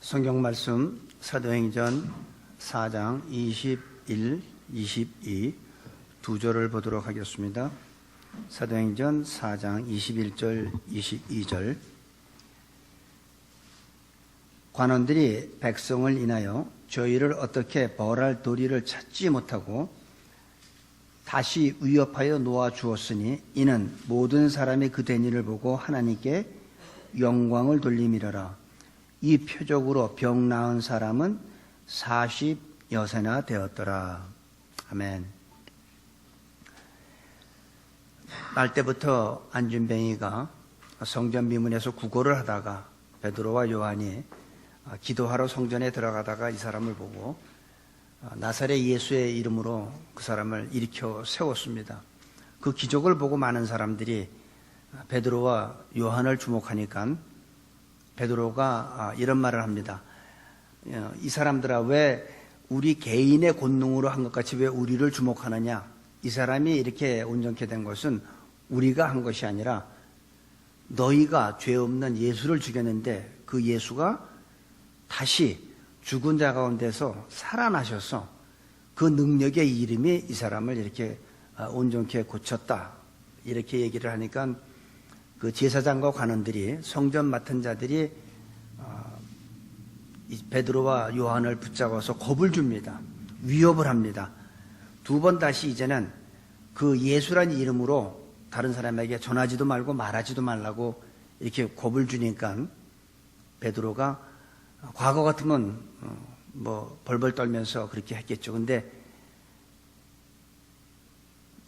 성경 말씀 사도행전 4장 21, 22 두 절을 보도록 하겠습니다. 사도행전 4장 21절, 22절. 관원들이 백성을 인하여 저희를 어떻게 벌할 도리를 찾지 못하고 다시 위협하여 놓아 주었으니 이는 모든 사람이 그 된 일을 보고 하나님께 영광을 돌림이러라. 이 표적으로 병 나은 사람은 40여세나 되었더라. 아멘. 날 때부터 안준뱅이가 성전 미문에서 구걸을 하다가 베드로와 요한이 기도하러 성전에 들어가다가 이 사람을 보고 나사렛 예수의 이름으로 그 사람을 일으켜 세웠습니다. 그 기적을 보고 많은 사람들이 베드로와 요한을 주목하니까 베드로가 이런 말을 합니다. 이 사람들아, 왜 우리 개인의 권능으로 한 것 같이 왜 우리를 주목하느냐? 이 사람이 이렇게 온전케 된 것은 우리가 한 것이 아니라 너희가 죄 없는 예수를 죽였는데 그 예수가 다시 죽은 자 가운데서 살아나셔서 그 능력의 이름이 이 사람을 이렇게 온전케 고쳤다. 이렇게 얘기를 하니까 그 제사장과 관원들이, 성전 맡은 자들이 베드로와 요한을 붙잡아서 겁을 줍니다. 위협을 합니다. 두 번 다시 이제는 그 예수란 이름으로 다른 사람에게 전하지도 말고 말하지도 말라고 이렇게 겁을 주니까 베드로가 과거 같으면 뭐 벌벌 떨면서 그렇게 했겠죠. 근데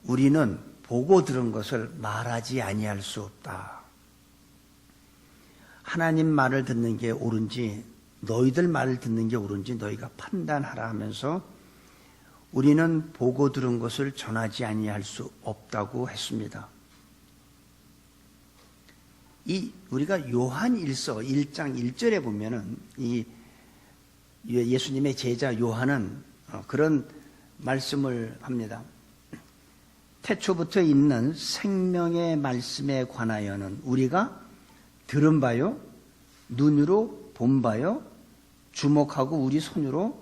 우리는 보고 들은 것을 말하지 아니할 수 없다. 하나님 말을 듣는 게 옳은지 너희들 말을 듣는 게 옳은지 너희가 판단하라 하면서 우리는 보고 들은 것을 전하지 아니할 수 없다고 했습니다. 우리가 요한일서 1장 1절에 보면은 이 예수님의 제자 요한은 그런 말씀을 합니다. 태초부터 있는 생명의 말씀에 관하여는 우리가 들은 바요, 눈으로 본 바요, 주목하고 우리 손으로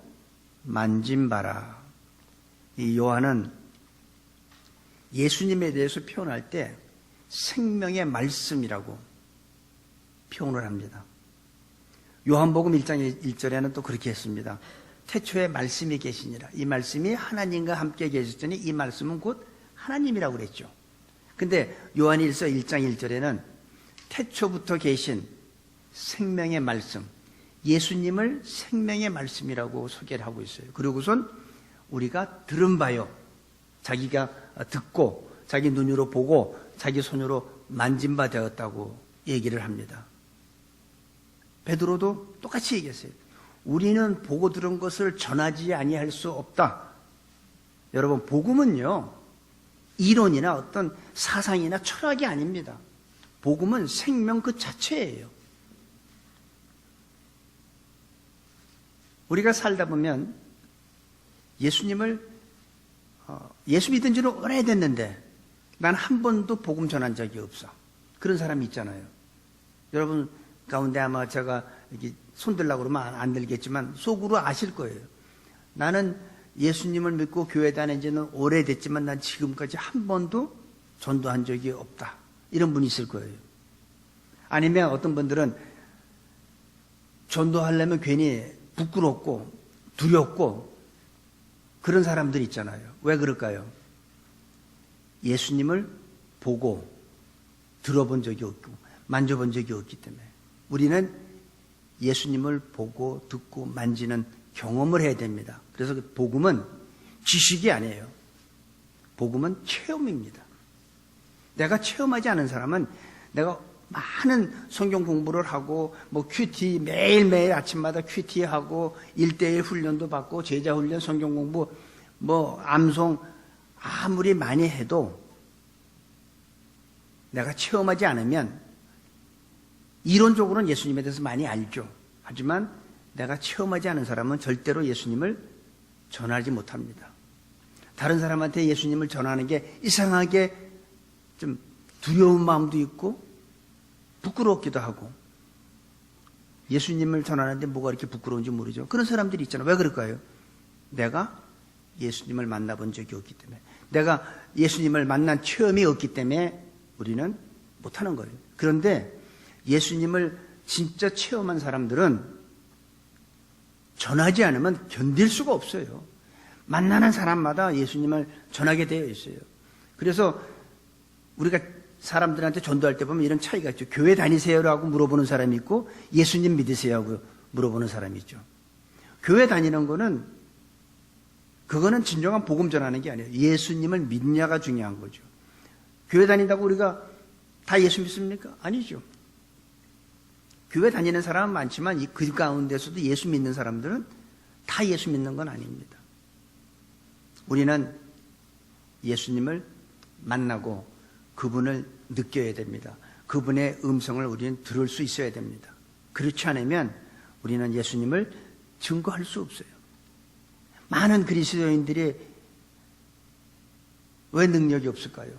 만진 바라. 이 요한은 예수님에 대해서 표현할 때 생명의 말씀이라고 표현을 합니다. 요한복음 1장 1절에는 또 그렇게 했습니다. 태초에 말씀이 계시니라. 이 말씀이 하나님과 함께 계셨더니 이 말씀은 곧 하나님이라고 그랬죠. 근데 요한일서 1장 1절에는 태초부터 계신 생명의 말씀, 예수님을 생명의 말씀이라고 소개를 하고 있어요. 그리고선 우리가 들은 바요, 자기가 듣고 자기 눈으로 보고 자기 손으로 만진 바 되었다고 얘기를 합니다. 베드로도 똑같이 얘기했어요. 우리는 보고 들은 것을 전하지 아니할 수 없다. 여러분, 복음은요, 이론이나 어떤 사상이나 철학이 아닙니다. 복음은 생명 그 자체예요. 우리가 살다 보면 예수 믿은 지는 오래됐는데 난 한 번도 복음 전한 적이 없어. 그런 사람이 있잖아요. 여러분 가운데 아마 제가 이렇게 손들라고 그러면 안 들겠지만 속으로 아실 거예요. 나는 예수님을 믿고 교회 다닌 지는 오래됐지만 난 지금까지 한 번도 전도한 적이 없다. 이런 분이 있을 거예요. 아니면 어떤 분들은 전도하려면 괜히 부끄럽고 두렵고 그런 사람들이 있잖아요. 왜 그럴까요? 예수님을 보고 들어본 적이 없고 만져본 적이 없기 때문에. 우리는 예수님을 보고 듣고 만지는 경험을 해야 됩니다. 그래서 복음은 지식이 아니에요. 복음은 체험입니다. 내가 체험하지 않은 사람은 내가 많은 성경 공부를 하고 뭐 큐티 매일매일 아침마다 큐티하고 1:1 훈련도 받고 제자 훈련, 성경 공부, 뭐 암송 아무리 많이 해도 내가 체험하지 않으면 이론적으로는 예수님에 대해서 많이 알죠. 하지만 내가 체험하지 않은 사람은 절대로 예수님을 전하지 못합니다. 다른 사람한테 예수님을 전하는 게 이상하게 좀 두려운 마음도 있고 부끄럽기도 하고 예수님을 전하는데 뭐가 이렇게 부끄러운지 모르죠. 그런 사람들이 있잖아요. 왜 그럴까요? 내가 예수님을 만나본 적이 없기 때문에, 내가 예수님을 만난 체험이 없기 때문에 우리는 못하는 거예요. 그런데 예수님을 진짜 체험한 사람들은 전하지 않으면 견딜 수가 없어요. 만나는 사람마다 예수님을 전하게 되어 있어요. 그래서 우리가 사람들한테 전도할 때 보면 이런 차이가 있죠. 교회 다니세요라고 물어보는 사람이 있고 예수님 믿으세요 하고 물어보는 사람이 있죠. 교회 다니는 그거는 진정한 복음 전하는 게 아니에요. 예수님을 믿냐가 중요한 거죠. 교회 다닌다고 우리가 다 예수 믿습니까? 아니죠. 교회 다니는 사람은 많지만 그 가운데서도 예수 믿는 사람들은 다 예수 믿는 건 아닙니다. 우리는 예수님을 만나고 그분을 느껴야 됩니다. 그분의 음성을 우리는 들을 수 있어야 됩니다. 그렇지 않으면 우리는 예수님을 증거할 수 없어요. 많은 그리스도인들이 왜 능력이 없을까요?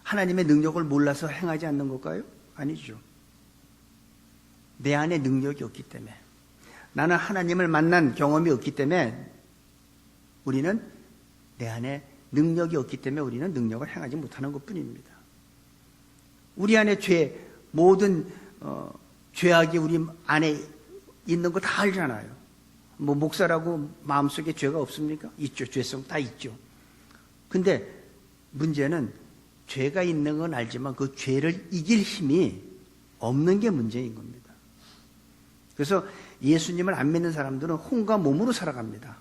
하나님의 능력을 몰라서 행하지 않는 걸까요? 아니죠. 내 안에 능력이 없기 때문에, 나는 하나님을 만난 경험이 없기 때문에, 우리는 내 안에 능력이 없기 때문에 우리는 능력을 행하지 못하는 것뿐입니다. 우리 안에 모든 죄악이 우리 안에 있는 거 다 알잖아요. 뭐 목사라고 마음속에 죄가 없습니까? 있죠. 죄성 다 있죠. 근데 문제는 죄가 있는 건 알지만 그 죄를 이길 힘이 없는 게 문제인 겁니다. 그래서 예수님을 안 믿는 사람들은 혼과 몸으로 살아갑니다.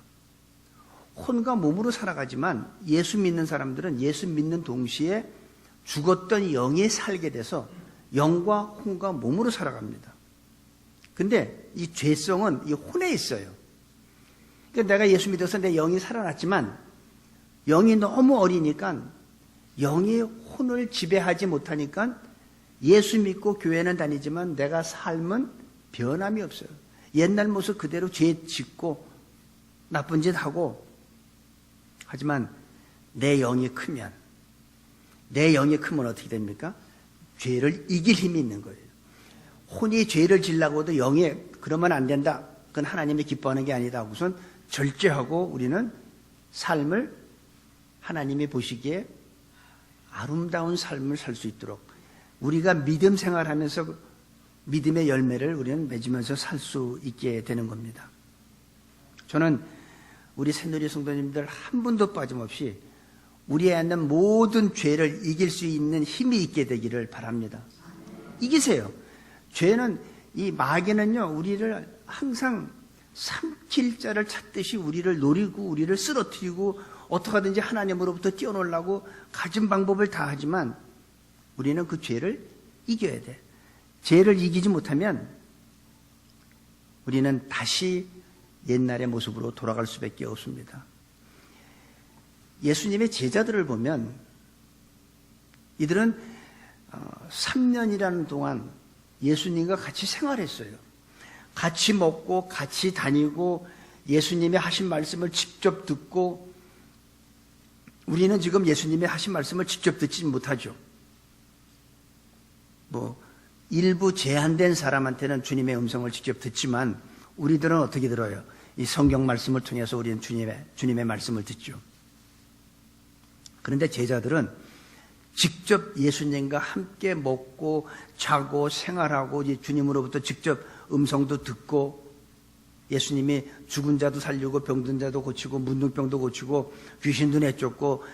혼과 몸으로 살아가지만 예수 믿는 사람들은 예수 믿는 동시에 죽었던 영이 살게 돼서 영과 혼과 몸으로 살아갑니다. 근데 이 죄성은 이 혼에 있어요. 그러니까 내가 예수 믿어서 내 영이 살아났지만 영이 너무 어리니까 영이 혼을 지배하지 못하니까 예수 믿고 교회는 다니지만 내가 삶은 변함이 없어요. 옛날 모습 그대로 죄 짓고 나쁜 짓 하고, 하지만 내 영이 크면 어떻게 됩니까? 죄를 이길 힘이 있는 거예요. 혼이 죄를 지려고도 영이 그러면 안 된다. 그건 하나님이 기뻐하는 게 아니다. 우선 절제하고 우리는 삶을 하나님이 보시기에 아름다운 삶을 살 수 있도록 우리가 믿음 생활하면서 믿음의 열매를 우리는 맺으면서 살 수 있게 되는 겁니다. 저는 우리 새누리 성도님들 한 분도 빠짐없이 우리에 있는 모든 죄를 이길 수 있는 힘이 있게 되기를 바랍니다. 이기세요. 죄는, 이 마귀는요, 우리를 항상 삼킬 자를 찾듯이 우리를 노리고 우리를 쓰러뜨리고 어떻게 하든지 하나님으로부터 뛰어놀라고 가진 방법을 다 하지만 우리는 그 죄를 이겨야 돼. 죄를 이기지 못하면 우리는 다시 옛날의 모습으로 돌아갈 수밖에 없습니다. 예수님의 제자들을 보면 이들은 3년이라는 동안 예수님과 같이 생활했어요. 같이 먹고 같이 다니고 예수님이 하신 말씀을 직접 듣고, 우리는 지금 예수님이 하신 말씀을 직접 듣지 못하죠. 일부 제한된 사람한테는 주님의 음성을 직접 듣지만 우리들은 어떻게 들어요? 이 성경 말씀을 통해서 우리는 주님의 말씀을 듣죠. 그런데 제자들은 직접 예수님과 함께 먹고 자고 생활하고 이제 주님으로부터 직접 음성도 듣고, 예수님이 죽은 자도 살리고 병든 자도 고치고 문둥병도 고치고 귀신도 내쫓고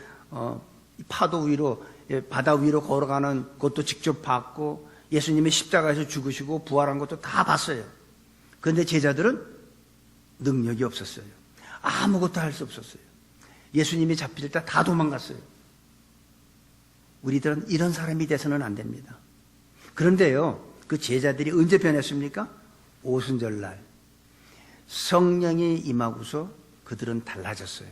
파도 위로, 바다 위로 걸어가는 것도 직접 봤고, 예수님이 십자가에서 죽으시고 부활한 것도 다 봤어요. 그런데 제자들은 능력이 없었어요. 아무것도 할 수 없었어요. 예수님이 잡힐 때 다 도망갔어요. 우리들은 이런 사람이 돼서는 안 됩니다. 그런데요, 그 제자들이 언제 변했습니까? 오순절날 성령이 임하고서 그들은 달라졌어요.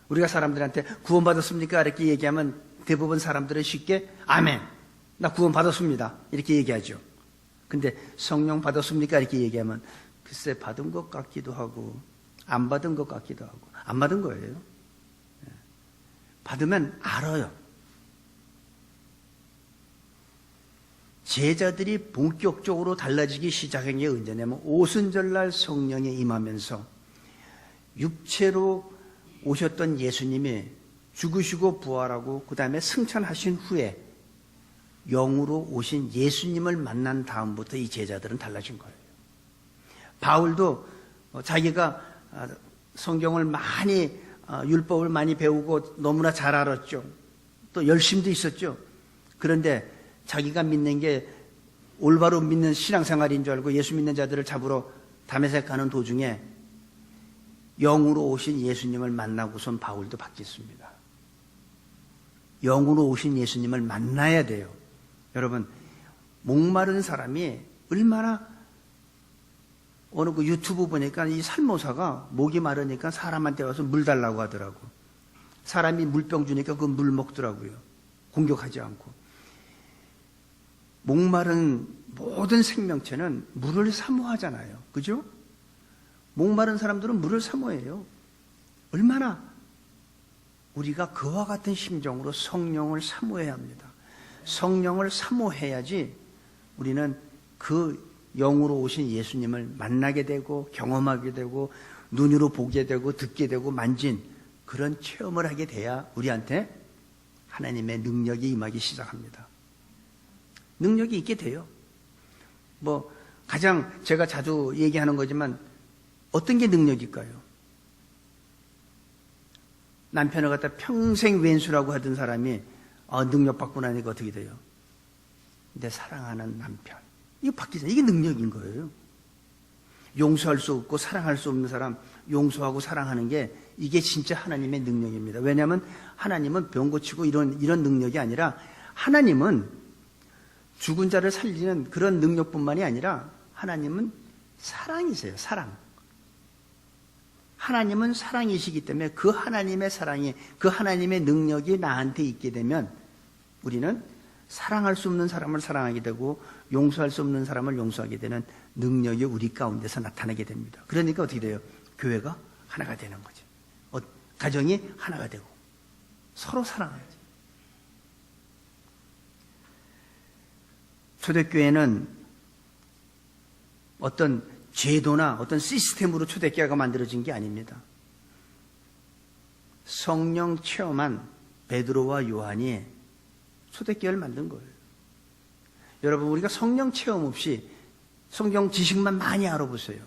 우리가 사람들한테 구원받았습니까? 이렇게 얘기하면 대부분 사람들은 쉽게 아멘, 나 구원받았습니다, 이렇게 얘기하죠. 근데 성령 받았습니까? 이렇게 얘기하면 글쎄 받은 것 같기도 하고 안 받은 것 같기도 하고. 안 받은 거예요. 받으면 알아요. 제자들이 본격적으로 달라지기 시작한 게 언제냐면 오순절날 성령이 임하면서 육체로 오셨던 예수님이 죽으시고 부활하고 그 다음에 승천하신 후에 영으로 오신 예수님을 만난 다음부터 이 제자들은 달라진 거예요. 바울도 자기가 성경을 많이 율법을 많이 배우고 너무나 잘 알았죠. 또 열심도 있었죠. 그런데 자기가 믿는 게 올바로 믿는 신앙생활인 줄 알고 예수 믿는 자들을 잡으러 다메섹 가는 도중에 영으로 오신 예수님을 만나고선 바울도 바뀌었습니다. 영으로 오신 예수님을 만나야 돼요. 여러분, 목마른 사람이 얼마나 어느 그 유튜브 보니까 이 살모사가 목이 마르니까 사람한테 와서 물 달라고 하더라고. 사람이 물병 주니까 그 물 먹더라고요. 공격하지 않고. 목마른 모든 생명체는 물을 사모하잖아요. 그죠? 목마른 사람들은 물을 사모해요. 얼마나 우리가 그와 같은 심정으로 성령을 사모해야 합니다. 성령을 사모해야지 우리는 그 영으로 오신 예수님을 만나게 되고 경험하게 되고 눈으로 보게 되고 듣게 되고 만진 그런 체험을 하게 돼야 우리한테 하나님의 능력이 임하기 시작합니다. 능력이 있게 돼요. 가장 제가 자주 얘기하는 거지만 어떤 게 능력일까요? 남편을 갖다 평생 왼수라고 하던 사람이 능력 받고 나니까 어떻게 돼요? 내 사랑하는 남편. 이거 바뀌잖아요. 이게 능력인 거예요. 용서할 수 없고 사랑할 수 없는 사람 용서하고 사랑하는 게 이게 진짜 하나님의 능력입니다. 왜냐하면 하나님은 병 고치고 이런 능력이 아니라 하나님은 죽은 자를 살리는 그런 능력뿐만이 아니라 하나님은 사랑이세요. 사랑. 하나님은 사랑이시기 때문에 그 하나님의 사랑이, 그 하나님의 능력이 나한테 있게 되면 우리는 사랑할 수 없는 사람을 사랑하게 되고 용서할 수 없는 사람을 용서하게 되는 능력이 우리 가운데서 나타나게 됩니다. 그러니까 어떻게 돼요? 교회가 하나가 되는 거죠. 가정이 하나가 되고 서로 사랑하지. 초대교회는 어떤 제도나 어떤 시스템으로 초대교회가 만들어진 게 아닙니다. 성령 체험한 베드로와 요한이 초대교회를 만든 거예요. 여러분, 우리가 성령 체험 없이 성경 지식만 많이 알아보세요.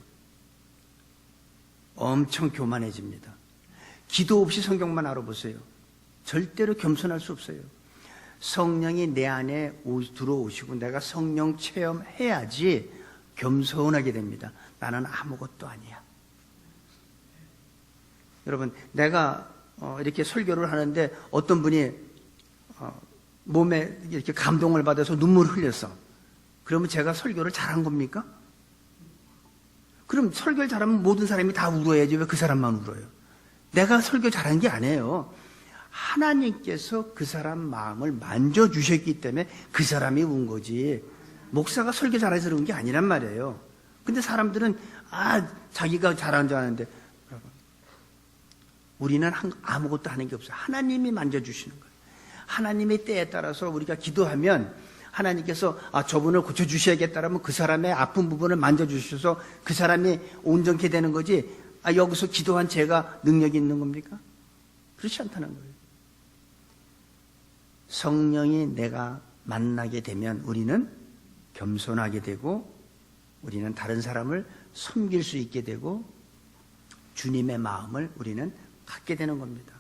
엄청 교만해집니다. 기도 없이 성경만 알아보세요. 절대로 겸손할 수 없어요. 성령이 내 안에 들어오시고 내가 성령 체험해야지 겸손하게 됩니다. 나는 아무것도 아니야. 여러분, 내가 이렇게 설교를 하는데 어떤 분이 몸에 이렇게 감동을 받아서 눈물을 흘렸어. 그러면 제가 설교를 잘한 겁니까? 그럼 설교를 잘하면 모든 사람이 다 울어야지 왜 그 사람만 울어요? 내가 설교 잘한 게 아니에요. 하나님께서 그 사람 마음을 만져주셨기 때문에 그 사람이 운 거지. 목사가 설교 잘해서 그런 게 아니란 말이에요. 근데 사람들은 자기가 잘한 줄 아는데 여러분, 우리는 아무것도 하는 게 없어요. 하나님이 만져주시는 거예요. 하나님의 때에 따라서 우리가 기도하면 하나님께서 저분을 고쳐주셔야겠다라면 그 사람의 아픈 부분을 만져주셔서 그 사람이 온전케 되는 거지. 여기서 기도한 제가 능력이 있는 겁니까? 그렇지 않다는 거예요. 성령이 내가 만나게 되면 우리는 겸손하게 되고 우리는 다른 사람을 섬길 수 있게 되고 주님의 마음을 우리는 갖게 되는 겁니다.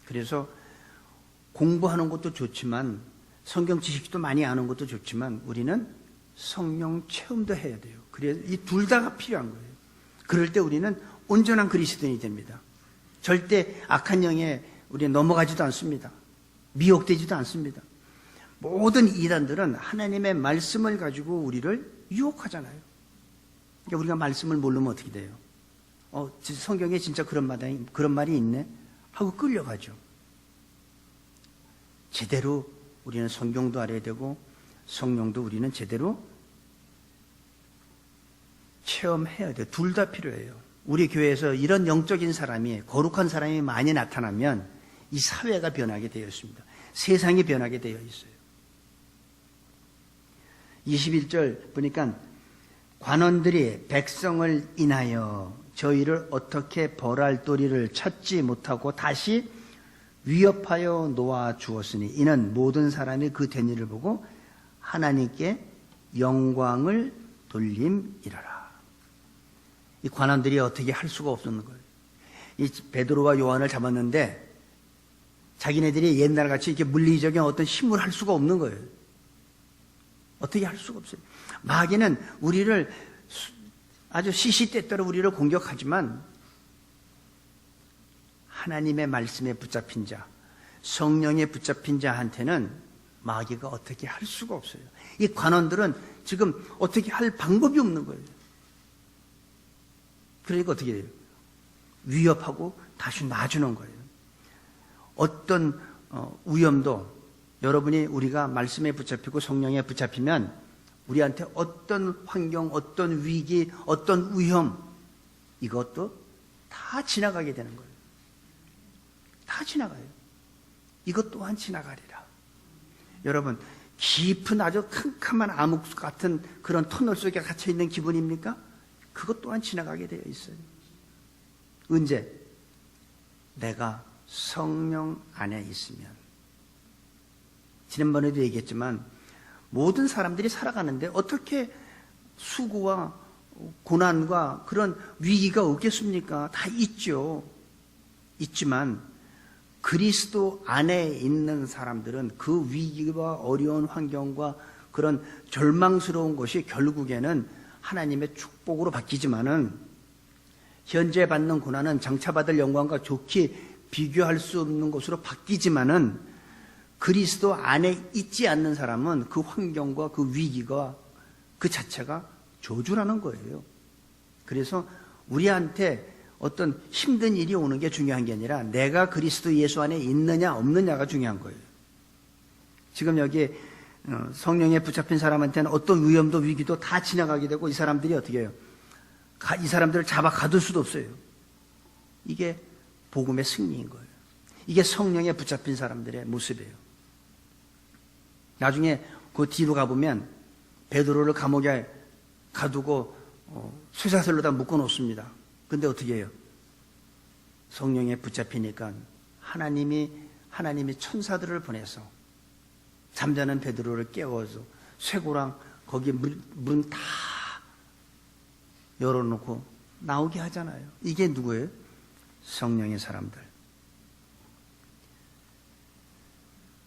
그래서 공부하는 것도 좋지만 성경 지식도 많이 아는 것도 좋지만 우리는 성령 체험도 해야 돼요. 그래서 이 둘 다가 필요한 거예요. 그럴 때 우리는 온전한 그리스도인이 됩니다. 절대 악한 영에 우리는 넘어가지도 않습니다. 미혹되지도 않습니다. 모든 이단들은 하나님의 말씀을 가지고 우리를 유혹하잖아요. 그러니까 우리가 말씀을 모르면 어떻게 돼요? 성경에 진짜 그런 말이 있네? 하고 끌려가죠. 제대로 우리는 성경도 알아야 되고 성령도 우리는 제대로 체험해야 돼요. 둘 다 필요해요. 우리 교회에서 이런 영적인 사람이, 거룩한 사람이 많이 나타나면 이 사회가 변하게 되어 있습니다. 세상이 변하게 되어 있어요. 21절 보니까 관원들이 백성을 인하여 저희를 어떻게 벌할 도리를 찾지 못하고 다시 위협하여 놓아 주었으니 이는 모든 사람이 그 된 일을 보고 하나님께 영광을 돌림이라라. 이 관원들이 어떻게 할 수가 없었는 거예요. 이 베드로와 요한을 잡았는데 자기네들이 옛날같이 이렇게 물리적인 어떤 힘을 할 수가 없는 거예요. 어떻게 할 수가 없어요. 마귀는 우리를 아주 시시때때로 우리를 공격하지만 하나님의 말씀에 붙잡힌 자, 성령에 붙잡힌 자한테는 마귀가 어떻게 할 수가 없어요. 이 관원들은 지금 어떻게 할 방법이 없는 거예요. 그러니까 어떻게 돼요? 위협하고 다시 놔주는 거예요. 어떤 위험도 여러분이 우리가 말씀에 붙잡히고 성령에 붙잡히면 우리한테 어떤 환경, 어떤 위기, 어떤 위험 이것도 다 지나가게 되는 거예요. 다 지나가요. 이것 또한 지나가리라. 여러분 깊은 아주 캄캄한 암흑 같은 그런 터널 속에 갇혀 있는 기분입니까? 그것 또한 지나가게 되어 있어요. 언제? 내가 성령 안에 있으면. 지난번에도 얘기했지만 모든 사람들이 살아가는데 어떻게 수고와 고난과 그런 위기가 없겠습니까? 다 있죠. 있지만 그리스도 안에 있는 사람들은 그 위기와 어려운 환경과 그런 절망스러운 것이 결국에는 하나님의 축복으로 바뀌지만은 현재 받는 고난은 장차 받을 영광과 좋게 비교할 수 없는 것으로 바뀌지만은 그리스도 안에 있지 않는 사람은 그 환경과 그 위기가 그 자체가 저주라는 거예요. 그래서 우리한테 어떤 힘든 일이 오는 게 중요한 게 아니라 내가 그리스도 예수 안에 있느냐 없느냐가 중요한 거예요. 지금 여기 성령에 붙잡힌 사람한테는 어떤 위험도 위기도 다 지나가게 되고 이 사람들이 어떻게 해요? 이 사람들을 잡아 가둘 수도 없어요. 이게 복음의 승리인 거예요. 이게 성령에 붙잡힌 사람들의 모습이에요. 나중에 그 뒤로 가보면 베드로를 감옥에 가두고 쇠사슬로다 묶어놓습니다. 근데 어떻게 해요? 성령에 붙잡히니까 하나님이 천사들을 보내서 잠자는 베드로를 깨워서 쇠고랑 거기 문 다 열어놓고 나오게 하잖아요. 이게 누구예요? 성령의 사람들.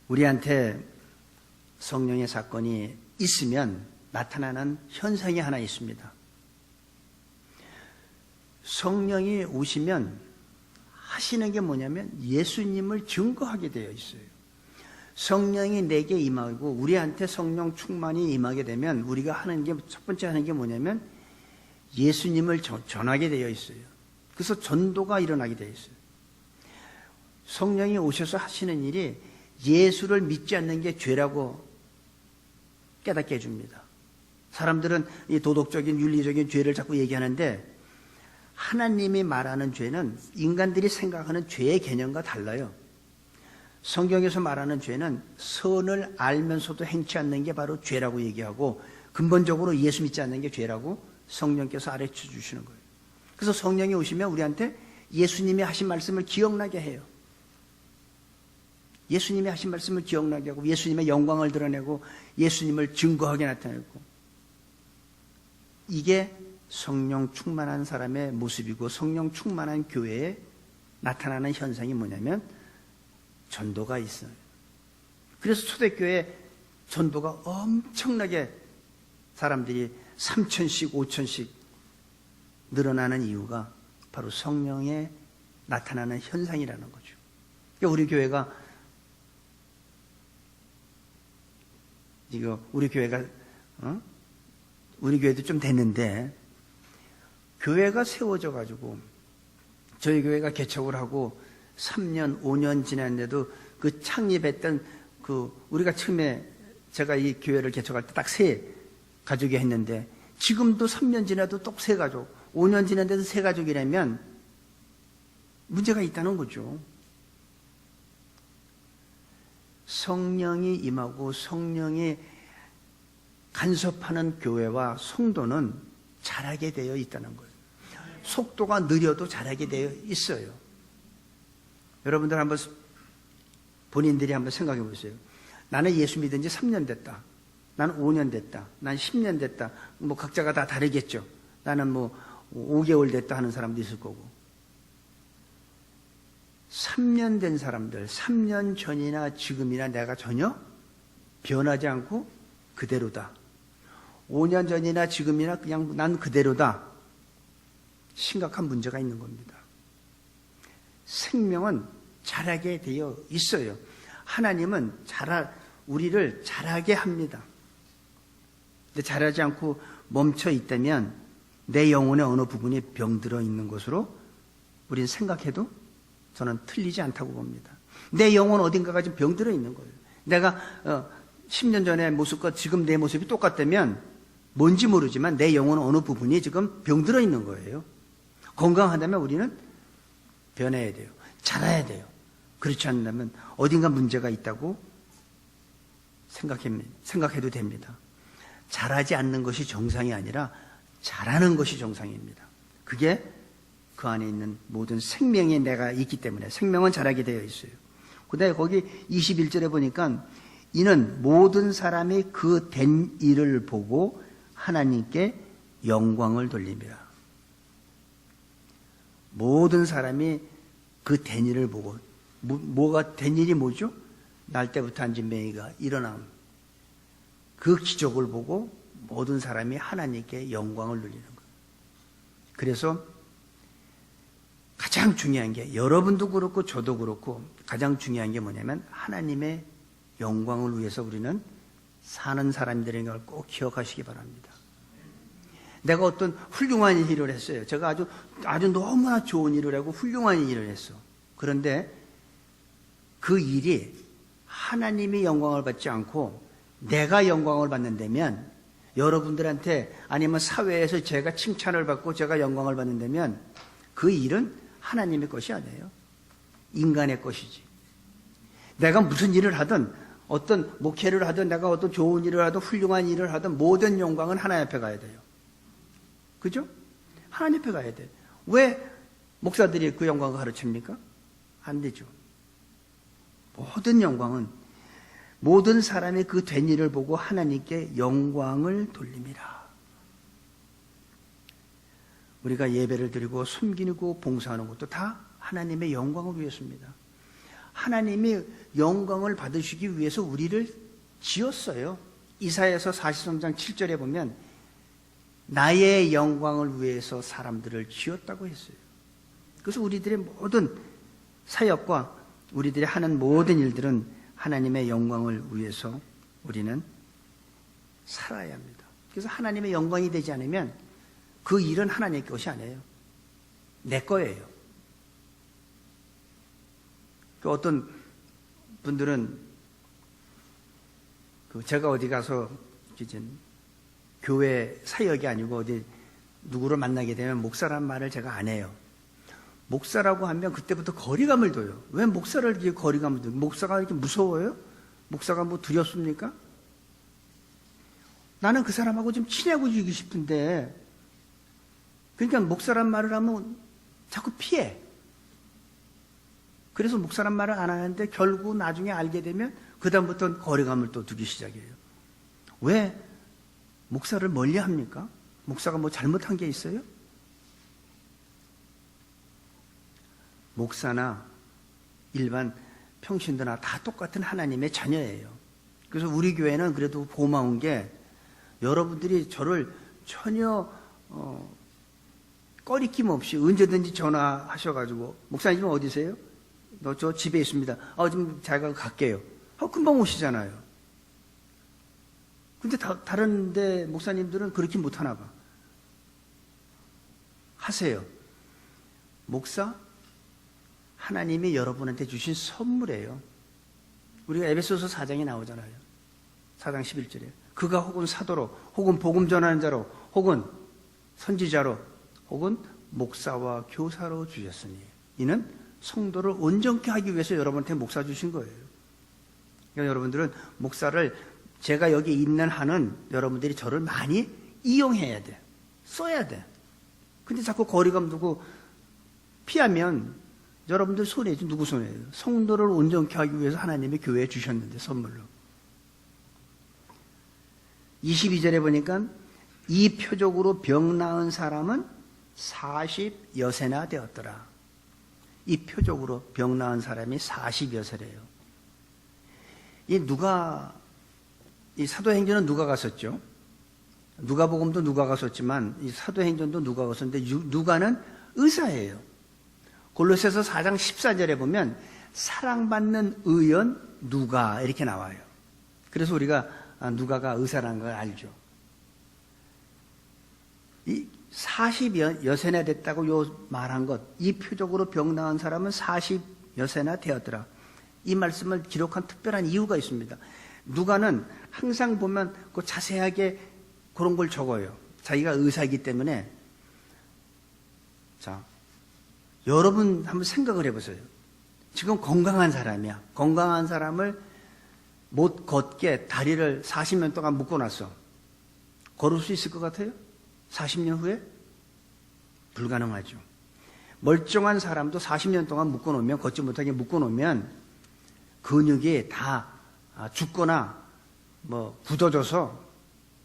우리한테 성령의 사건이 있으면 나타나는 현상이 하나 있습니다. 성령이 오시면 하시는 게 뭐냐면 예수님을 증거하게 되어 있어요. 성령이 내게 임하고 우리한테 성령 충만이 임하게 되면 우리가 하는 게 첫 번째 하는 게 뭐냐면 예수님을 전하게 되어 있어요. 그래서 전도가 일어나게 되어 있어요. 성령이 오셔서 하시는 일이 예수를 믿지 않는 게 죄라고 깨닫게 해줍니다. 사람들은 이 도덕적인 윤리적인 죄를 자꾸 얘기하는데 하나님이 말하는 죄는 인간들이 생각하는 죄의 개념과 달라요. 성경에서 말하는 죄는 선을 알면서도 행치 않는 게 바로 죄라고 얘기하고 근본적으로 예수 믿지 않는 게 죄라고 성령께서 가르쳐 주시는 거예요. 그래서 성령이 오시면 우리한테 예수님이 하신 말씀을 기억나게 해요. 예수님이 하신 말씀을 기억나게 하고 예수님의 영광을 드러내고 예수님을 증거하게 나타내고 이게 성령 충만한 사람의 모습이고 성령 충만한 교회에 나타나는 현상이 뭐냐면 전도가 있어요. 그래서 초대교회 전도가 엄청나게 사람들이 3,000씩 5,000씩 늘어나는 이유가 바로 성령에 나타나는 현상이라는 거죠. 그러니까 우리 교회도 좀 됐는데 교회가 세워져 가지고 저희 교회가 개척을 하고 3년, 5년 지났는데도 그 창립했던 우리가 처음에 제가 이 교회를 개척할 때 딱 세 가족이 했는데 지금도 3년 지나도 또 세 가족, 5년 지났는데도 세 가족이라면 문제가 있다는 거죠. 성령이 임하고 성령이 간섭하는 교회와 성도는 자라게 되어 있다는 거예요. 속도가 느려도 자라게 되어 있어요. 여러분들 한번 본인들이 한번 생각해 보세요. 나는 예수 믿은 지 3년 됐다. 나는 5년 됐다. 난 10년 됐다. 뭐 각자가 다 다르겠죠. 나는 뭐 5개월 됐다 하는 사람도 있을 거고. 3년 된 사람들, 3년 전이나 지금이나 내가 전혀 변하지 않고 그대로다. 5년 전이나 지금이나 그냥 난 그대로다. 심각한 문제가 있는 겁니다. 생명은 자라게 되어 있어요. 하나님은 우리를 자라게 합니다. 근데 자라지 않고 멈춰 있다면 내 영혼의 어느 부분이 병들어 있는 것으로 우리는 생각해도 저는 틀리지 않다고 봅니다. 내 영혼 어딘가가 지금 병들어 있는 거예요. 내가 10년 전의 모습과 지금 내 모습이 똑같다면 뭔지 모르지만 내 영혼 어느 부분이 지금 병들어 있는 거예요. 건강하다면 우리는 변해야 돼요. 자라야 돼요. 그렇지 않다면 어딘가 문제가 있다고 생각해도 됩니다. 자라지 않는 것이 정상이 아니라 자라는 것이 정상입니다. 그게 그 안에 있는 모든 생명의 내가 있기 때문에 생명은 자라게 되어 있어요. 그 다음에 거기 21절에 보니까 이는 모든 사람이 그 된 일을 보고 하나님께 영광을 돌립니다. 모든 사람이 그 된 일을 보고 뭐가 된 일이 뭐죠? 날 때부터 안진뱅이가 일어남 그 기적을 보고 모든 사람이 하나님께 영광을 돌리는 거예요. 그래서 가장 중요한 게 여러분도 그렇고 저도 그렇고 가장 중요한 게 뭐냐면 하나님의 영광을 위해서 우리는 사는 사람들인 걸 꼭 기억하시기 바랍니다. 내가 어떤 훌륭한 일을 했어요. 제가 아주 너무나 좋은 일을 하고 훌륭한 일을 했어. 그런데 그 일이 하나님이 영광을 받지 않고 내가 영광을 받는다면 여러분들한테 아니면 사회에서 제가 칭찬을 받고 제가 영광을 받는다면 그 일은 하나님의 것이 아니에요. 인간의 것이지. 내가 무슨 일을 하든 어떤 목회를 하든 내가 어떤 좋은 일을 하든 훌륭한 일을 하든 모든 영광은 하나님 앞에 가야 돼요. 그죠? 하나님 앞에 가야 돼. 왜 목사들이 그 영광을 가르칩니까? 안 되죠. 모든 영광은 모든 사람이 그 된 일을 보고 하나님께 영광을 돌립니다. 우리가 예배를 드리고 숨기고 봉사하는 것도 다 하나님의 영광을 위해서입니다. 하나님이 영광을 받으시기 위해서 우리를 지었어요. 이사야서 43장 7절에 보면 나의 영광을 위해서 사람들을 지었다고 했어요. 그래서 우리들의 모든 사역과 우리들이 하는 모든 일들은 하나님의 영광을 위해서 우리는 살아야 합니다. 그래서 하나님의 영광이 되지 않으면 그 일은 하나님의 것이 아니에요. 내 거예요. 어떤 분들은 제가 어디 가서 교회 사역이 아니고 어디 누구를 만나게 되면 목사란 말을 제가 안 해요. 목사라고 하면 그때부터 거리감을 둬요. 왜 목사를 이렇게 거리감을 둬요? 목사가 이렇게 무서워요? 목사가 뭐 두렵습니까? 나는 그 사람하고 좀 친하고 지기 싶은데 그러니까 목사란 말을 하면 자꾸 피해. 그래서 목사란 말을 안 하는데 결국 나중에 알게 되면 그 다음부터는 거리감을 또 두기 시작해요. 왜 목사를 멀리 합니까? 목사가 뭐 잘못한 게 있어요? 목사나 일반 평신도나 다 똑같은 하나님의 자녀예요. 그래서 우리 교회는 그래도 고마운 게 여러분들이 저를 전혀 꺼리낌 없이 언제든지 전화하셔가지고 목사님 어디세요? 저 집에 있습니다. 지금 제가 갈게요. 금방 오시잖아요. 근데 다른 데 목사님들은 그렇게 못하나 봐. 하세요. 목사 하나님이 여러분한테 주신 선물이에요. 우리가 에베소서 4장에 나오잖아요. 4장 11절에 그가 혹은 사도로 혹은 복음 전하는 자로 혹은 선지자로 혹은 목사와 교사로 주셨으니 이는 성도를 온전케 하기 위해서 여러분한테 목사 주신 거예요. 그러니까 여러분들은 목사를 제가 여기 있는 한은 여러분들이 저를 많이 이용해야 돼. 써야 돼. 근데 자꾸 거리감 두고 피하면 여러분들 손해지. 누구 손해예요? 성도를 온전케 하기 위해서 하나님이 교회에 주셨는데, 선물로. 22절에 보니까 이 표적으로 병 나은 사람은 40여 세나 되었더라. 이 표적으로 병 나은 사람이 40여 세래요. 이 사도행전은 누가가 썼죠. 누가복음도 누가가 썼지만 이 사도행전도 누가가 썼는데 누가는 의사예요. 골로새서 4장 14절에 보면 사랑받는 의원 누가 이렇게 나와요. 그래서 우리가 누가가 의사라는 걸 알죠. 이 40여 세나 됐다고 요 말한 것, 이 표적으로 병 나은 사람은 40여 세나 되었더라. 이 말씀을 기록한 특별한 이유가 있습니다. 누가는 항상 보면 그 자세하게 그런 걸 적어요. 자기가 의사이기 때문에. 자, 여러분 한번 생각을 해보세요. 지금 건강한 사람이야. 건강한 사람을 못 걷게 다리를 40년 동안 묶어놨어. 걸을 수 있을 것 같아요? 40년 후에? 불가능하죠. 멀쩡한 사람도 40년 동안 묶어놓으면, 걷지 못하게 묶어놓으면 근육이 다 죽거나 굳어져서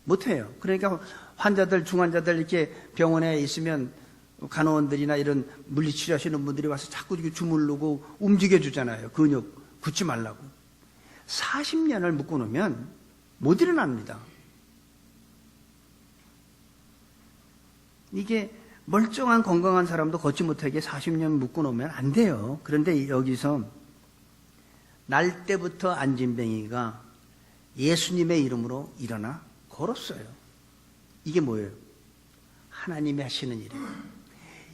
못해요. 그러니까 환자들, 중환자들 이렇게 병원에 있으면 간호원들이나 이런 물리치료 하시는 분들이 와서 자꾸 주물르고 움직여주잖아요. 근육 굳지 말라고. 40년을 묶어놓으면 못 일어납니다. 이게 멀쩡한 건강한 사람도 걷지 못하게 40년 묶어놓으면 안 돼요. 그런데 여기서 날 때부터 안진뱅이가 예수님의 이름으로 일어나 걸었어요. 이게 뭐예요? 하나님이 하시는 일이에요.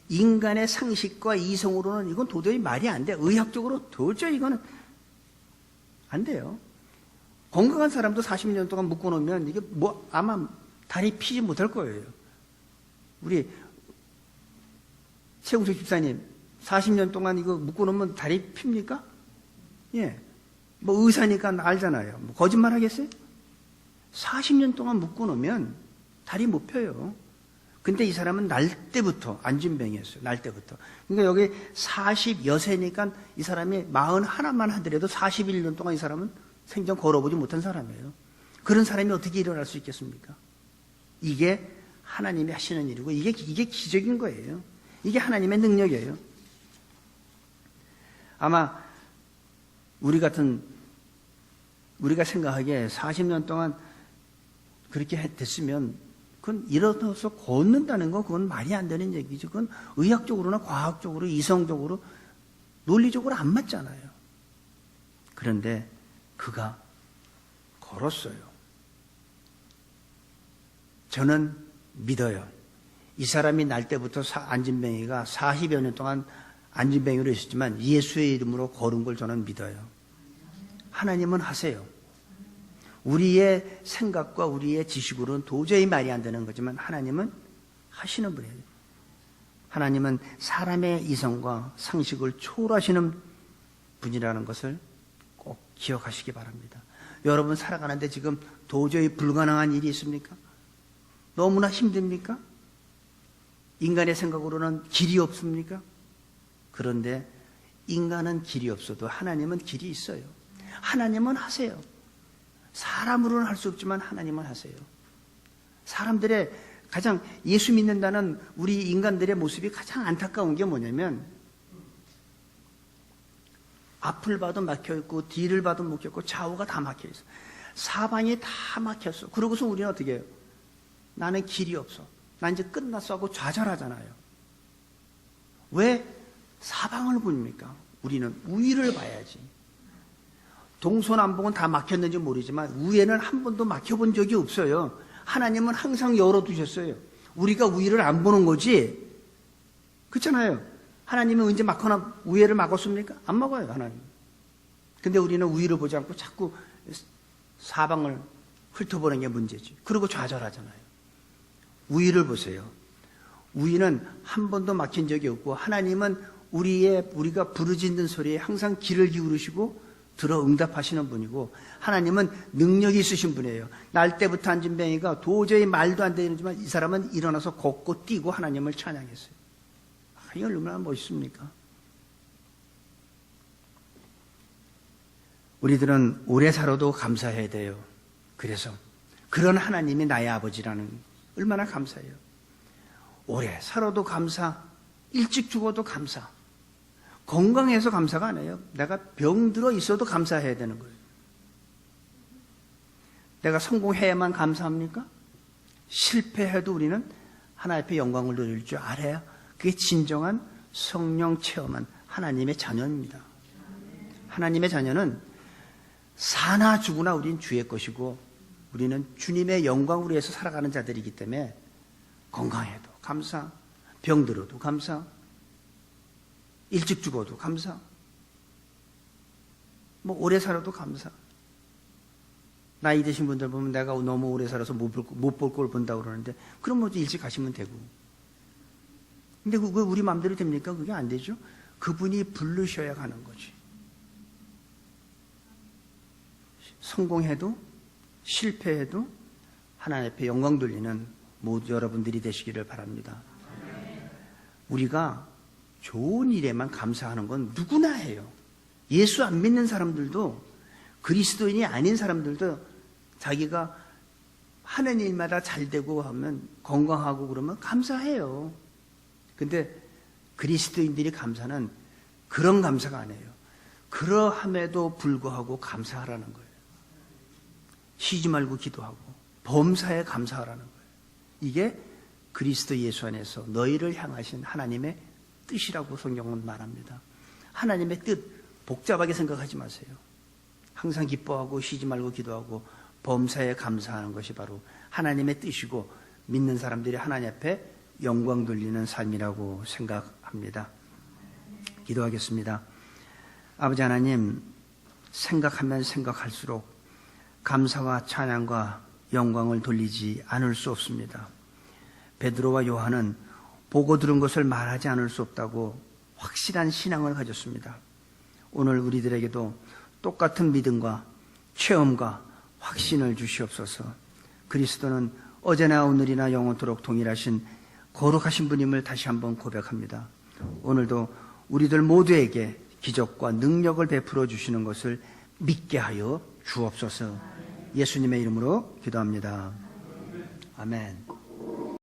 인간의 상식과 이성으로는 이건 도저히 말이 안 돼. 의학적으로 도저히 이거는 안 돼요. 건강한 사람도 40년 동안 묶어놓으면 이게 아마 다리 피지 못할 거예요. 우리 최웅석 집사님 40년 동안 이거 묶어놓으면 다리 핍니까? 예. 의사니까 알잖아요. 거짓말 하겠어요? 40년 동안 묶어놓으면 다리 못 펴요. 근데 이 사람은 날 때부터 안진뱅이였어요. 날 때부터. 그러니까 여기 40여 세니까 이 사람이 41만 하더라도 41년 동안 이 사람은 생전 걸어보지 못한 사람이에요. 그런 사람이 어떻게 일어날 수 있겠습니까? 이게 하나님이 하시는 일이고 이게 기적인 거예요. 이게 하나님의 능력이에요. 아마 우리가 생각하기에 40년 동안 그렇게 됐으면 그건 일어나서 걷는다는 건 그건 말이 안 되는 얘기죠. 그건 의학적으로나 과학적으로 이성적으로 논리적으로 안 맞잖아요. 그런데 그가 걸었어요. 저는 믿어요. 이 사람이 날 때부터 안진뱅이가 40여 년 동안 안진뱅이로 있었지만 예수의 이름으로 걸은 걸 저는 믿어요. 하나님은 하세요. 우리의 생각과 우리의 지식으로는 도저히 말이 안 되는 거지만 하나님은 하시는 분이에요. 하나님은 사람의 이성과 상식을 초월하시는 분이라는 것을 꼭 기억하시기 바랍니다. 여러분 살아가는데 지금 도저히 불가능한 일이 있습니까? 너무나 힘듭니까? 인간의 생각으로는 길이 없습니까? 그런데 인간은 길이 없어도 하나님은 길이 있어요. 하나님은 하세요. 사람으로는 할 수 없지만 하나님은 하세요. 사람들의 가장 예수 믿는다는 우리 인간들의 모습이 가장 안타까운 게 뭐냐면 앞을 봐도 막혀있고 뒤를 봐도 막혀있고 좌우가 다 막혀있어. 사방이 다 막혔어. 그러고서 우리는 어떻게 해요? 나는 길이 없어. 나 이제 끝났어 하고 좌절하잖아요. 왜 사방을 봅니까? 우리는 우위를 봐야지. 동서남북은 다 막혔는지 모르지만 우에는 한 번도 막혀본 적이 없어요. 하나님은 항상 열어두셨어요. 우리가 우위를 안 보는 거지. 그렇잖아요. 하나님은 언제 막거나 우회를 막았습니까? 안 막아요, 하나님. 근데 우리는 우위를 보지 않고 자꾸 사방을 훑어보는 게 문제지. 그리고 좌절하잖아요. 우위를 보세요. 우위는 한 번도 막힌 적이 없고 하나님은 우리가 부르짖는 소리에 항상 귀를 기울이시고 들어 응답하시는 분이고 하나님은 능력이 있으신 분이에요. 날 때부터 안진뱅이가 도저히 말도 안 되지만 이 사람은 일어나서 걷고 뛰고 하나님을 찬양했어요. 이게 얼마나 멋있습니까? 우리들은 오래 살아도 감사해야 돼요. 그래서 그런 하나님이 나의 아버지라는 얼마나 감사해요. 오래 살아도 감사, 일찍 죽어도 감사, 건강해서 감사가 아니에요. 내가 병들어 있어도 감사해야 되는 거예요. 내가 성공해야만 감사합니까? 실패해도 우리는 하나님 앞에 영광을 돌릴 줄 알아야 그게 진정한 성령 체험한 하나님의 자녀입니다. 하나님의 자녀는 사나 죽으나 우린 주의 것이고 우리는 주님의 영광을 위해서 살아가는 자들이기 때문에 건강해도 감사, 병들어도 감사, 일찍 죽어도 감사, 뭐 오래 살아도 감사. 나이 드신 분들 보면 내가 너무 오래 살아서 못 볼 걸 본다고 그러는데 그럼 뭐 일찍 가시면 되고. 근데 그거 우리 마음대로 됩니까? 그게 안 되죠. 그분이 부르셔야 가는 거지. 성공해도 실패해도 하나님 앞에 영광 돌리는 모두 여러분들이 되시기를 바랍니다. 우리가 좋은 일에만 감사하는 건 누구나 해요. 예수 안 믿는 사람들도 그리스도인이 아닌 사람들도 자기가 하는 일마다 잘 되고 하면 건강하고 그러면 감사해요. 근데 그리스도인들이 감사는 그런 감사가 아니에요. 그러함에도 불구하고 감사하라는 거예요. 쉬지 말고 기도하고 범사에 감사하라는 거예요. 이게 그리스도 예수 안에서 너희를 향하신 하나님의 뜻이라고 성경은 말합니다. 하나님의 뜻 복잡하게 생각하지 마세요. 항상 기뻐하고 쉬지 말고 기도하고 범사에 감사하는 것이 바로 하나님의 뜻이고 믿는 사람들이 하나님 앞에 영광 돌리는 삶이라고 생각합니다. 기도하겠습니다. 아버지 하나님, 생각하면 생각할수록 감사와 찬양과 영광을 돌리지 않을 수 없습니다. 베드로와 요한은 보고 들은 것을 말하지 않을 수 없다고 확실한 신앙을 가졌습니다. 오늘 우리들에게도 똑같은 믿음과 체험과 확신을 주시옵소서. 그리스도는 어제나 오늘이나 영원토록 동일하신 거룩하신 분임을 다시 한번 고백합니다. 오늘도 우리들 모두에게 기적과 능력을 베풀어 주시는 것을 믿게 하여 주옵소서. 예수님의 이름으로 기도합니다. 아멘.